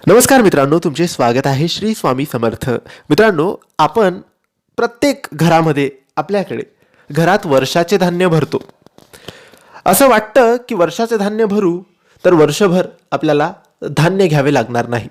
नमस्कार मित्रांनो, तुमचे स्वागत आहे श्री स्वामी समर्थ. मित्रांनो, आपण प्रत्येक घरामध्ये आपल्याकडे घरात वर्षाचे धान्य भरतो. असं वाटतं की वर्षाचे धान्य भरू तर वर्षभर आपल्याला धान्य घ्यावे लागणार नाही.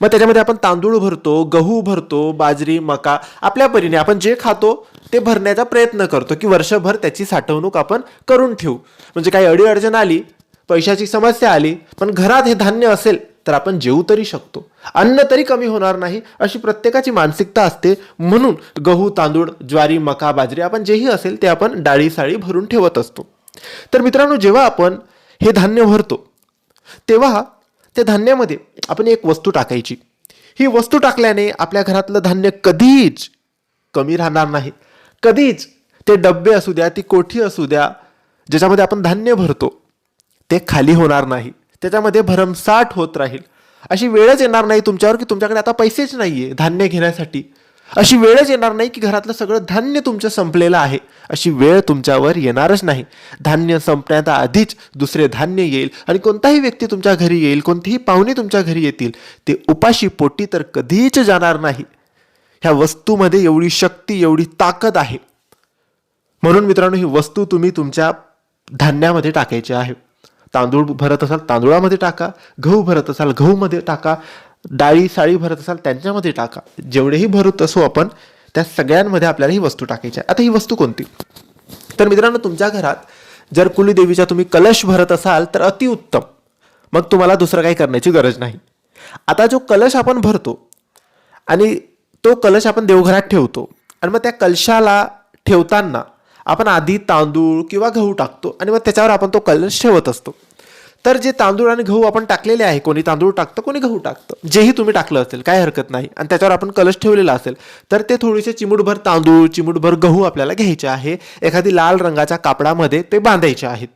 मग त्याच्यामध्ये आपण तांदूळ भरतो, गहू भरतो, बाजरी, मका, आपल्या परीने आपण जे खातो ते भरण्याचा प्रयत्न करतो की वर्षभर त्याची साठवणूक आपण करून ठेवू. म्हणजे काही अडीअडचण आली, पैशाची समस्या आली, पण घरात हे धान्य असेल तर आपण जेवू तरी शकतो, अन्न तरी कमी होणार नाही, अशी प्रत्येकाची मानसिकता असते. म्हणून गहू, तांदूळ, ज्वारी, मका, बाजरी आपण जेही असेल ते आपण डाळी साळी भरून ठेवत असतो. तर मित्रांनो, जेव्हा आपण हे धान्य भरतो तेव्हा त्या धान्यामध्ये आपण एक वस्तू टाकायची. ही वस्तू टाकल्याने आपल्या घरातलं धान्य कधीच कमी राहणार नाही. कधीच ते डब्बे असू द्या, ती कोठी असू द्या, ज्याच्यामध्ये आपण धान्य भरतो ते खाली होणार नाही. त्याच्यामध्ये भरमसाठ होत राहील. अशी वेळच येणार नाही तुमच्यावर की तुमच्याकडे आता पैसेच नाहीये धान्य घेण्यासाठी. अशी वेळच येणार नाही की घरातलं सगळं धान्य तुमचं संपलेलं आहे. अशी वेळ तुमच्यावर येणारच नाही. धान्य संपण्याच्या आधीच दुसरे धान्य येईल आणि कोणताही व्यक्ती तुमच्या घरी येईल, कोणतीही पाहुणे तुमच्या घरी येतील, ते उपाशी पोटी तर कधीच जाणार नाही. ह्या वस्तूमध्ये एवढी शक्ती, एवढी ताकद आहे. म्हणून मित्रांनो, ही वस्तू तुम्ही तुमच्या धान्यामध्ये टाकायची आहे. तांदूळ भरत असाल तांदूळामध्ये टाका, गहू भरत असाल गहूमध्ये टाका, डाळी साळी भरत असाल त्यांच्यामध्ये टाका. जेवढेही भरत असो आपण त्या सगळ्यांमध्ये आपल्याला ही वस्तू टाकायची आहे. आता ही वस्तू कोणती? तर मित्रांनो, तुमच्या घरात जर कुलदेवीचा तुम्ही कलश भरत असाल तर अतिउत्तम. मग तुम्हाला दुसरं काही करण्याची गरज नाही. आता जो कलश आपण भरतो आणि तो कलश आपण देवघरात ठेवतो आणि मग त्या कलशाला ठेवताना आपण आधी तांदूळ किंवा गहू टाकतो आणि मग त्याच्यावर आपण तो कलश ठेवत असतो. तर जे तांदूळ आणि गहू आपण टाकलेले आहे, कोणी तांदूळ टाकतं, कोणी गहू टाकतं, जेही तुम्ही टाकलं असेल काही हरकत नाही, आणि त्याच्यावर आपण कलश ठेवलेला असेल तर ते थोडेसे चिमूटभर तांदूळ, चिमूटभर गहू आपल्याला घ्यायचे आहे. एखादी लाल रंगाच्या कापडामध्ये ते बांधायचे आहेत.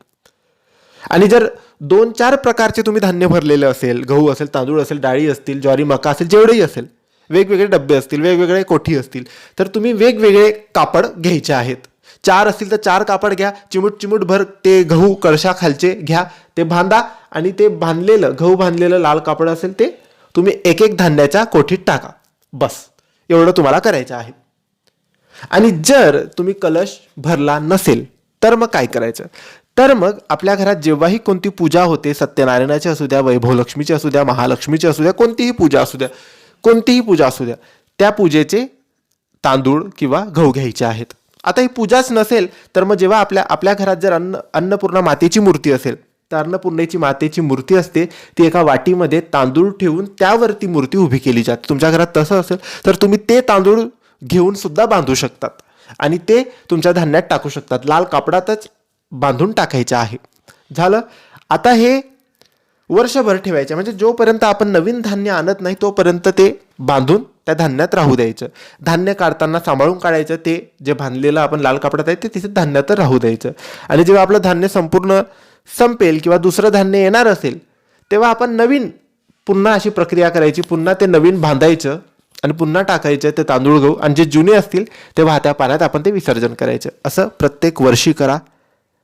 आणि जर 2-4 प्रकारचे तुम्ही धान्य भरलेले असेल, गहू असेल, तांदूळ असेल, डाळी असतील, ज्वारी, मका असेल, जेवढेही असेल, वेगवेगळे डब्बे असतील, वेगवेगळे कोठी असतील, तर तुम्ही वेगवेगळे कापड घ्यायचे आहेत. 4 असतील तर 4 कापड घ्या. चिमूट भर ते गहू कळशाखालचे घ्या, ते बांधा आणि ते बांधलेलं गहू बांधलेलं लाल कापड असेल ते तुम्ही एक धान्याच्या कोठीत टाका. बस एवढं तुम्हाला करायचं आहे. आणि जर तुम्ही कलश भरला नसेल तर मग काय करायचं? तर मग आपल्या घरात जेव्हाही कोणती पूजा होते, सत्यनारायणाची असू द्या, वैभवलक्ष्मीची असू द्या, महालक्ष्मीची असू द्या, कोणतीही पूजा असू द्या, कोणतीही पूजा असू द्या, त्या पूजेचे तांदूळ किंवा गहू घ्यायचे आहेत. आता ही पूजाच नसेल तर मग जेव्हा आपल्या घरात जर अन्नपूर्णा मातेची मूर्ती असेल तर अन्नपूर्णेची मातेची मूर्ती असते, ती एका वाटीमध्ये तांदूळ ठेवून त्यावरती मूर्ती उभी केली जाते. तुमच्या घरात तसं असेल तर तुम्ही ते तांदूळ घेऊन सुद्धा बांधू शकतात आणि ते तुमच्या धान्यात टाकू शकतात. लाल कापडातच बांधून टाकायचं आहे. झालं. आता हे वर्षभर ठेवायचे, म्हणजे जोपर्यंत आपण नवीन धान्य आणत नाही तोपर्यंत ते बांधून त्या धान्यात राहू द्यायचं. धान्य काढताना सांभाळून काढायचं. ते जे बांधलेलं आपण लाल कपड्यात आहे ते तिथे धान्यात राहू द्यायचं. आणि जेव्हा आपलं धान्य संपूर्ण संपेल किंवा दुसरं धान्य येणार असेल तेव्हा आपण नवीन पुन्हा अशी प्रक्रिया करायची. पुन्हा ते नवीन बांधायचं आणि पुन्हा टाकायचं ते तांदूळ गहू, आणि जे जुने असतील ते वाहत्या पाण्यात आपण ते विसर्जन करायचं. असं प्रत्येक वर्षी करा.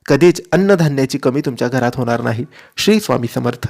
कधीच अन्नधान्याची कमी तुमच्या घरात होणार नाही. श्री स्वामी समर्थ.